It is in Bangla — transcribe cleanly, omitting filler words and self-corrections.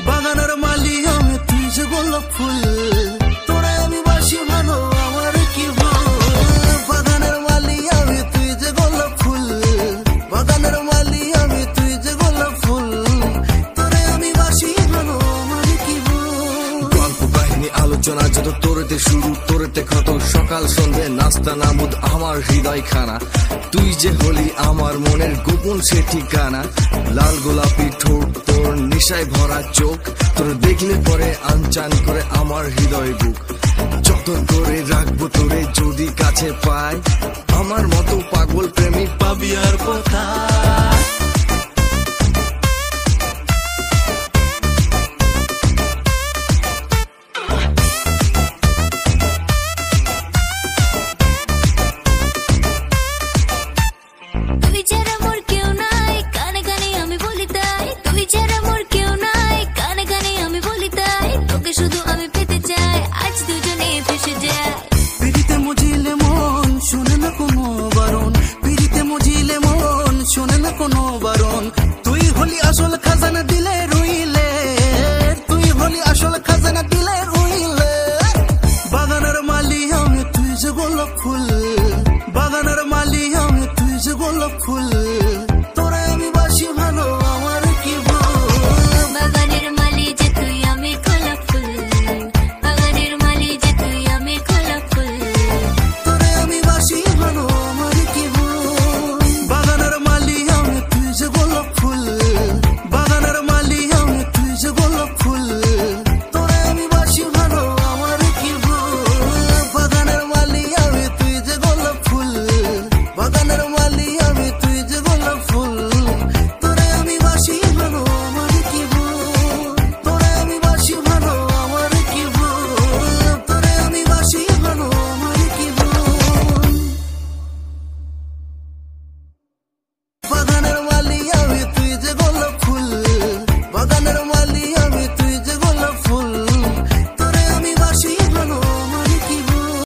বাগানের মালি আমি তুই যে গোলাপ ফুল তোরে আমি বাসি ভালো আমার কি ভুল বাগানের মালি আমি তুই যে গোলাপ ফুল বাগানের মালি আমি তুই যে গোলাপ ফুল তোরে আমি বাসি ভালো আমার কি ভুল গল্প কাহিনী আলোচনা যত তোরেতে শুরু তোরেতে কত সকাল সন্ধ্যে নাস্তা নাবুদ আমার হৃদয় খানা তুই যে হলি আমার মনের গোপন সে ঠিকানা লাল গোলাপি ঠোঁট তোর নেশায় ভরা চোখ তোর দেখলে পরে আনচান করে আমার হৃদয় বুক যতন করে রাখবো তোরে যদি কাছে পাই আমার মতো পাগল প্রেমিক পাবি আর কোথায়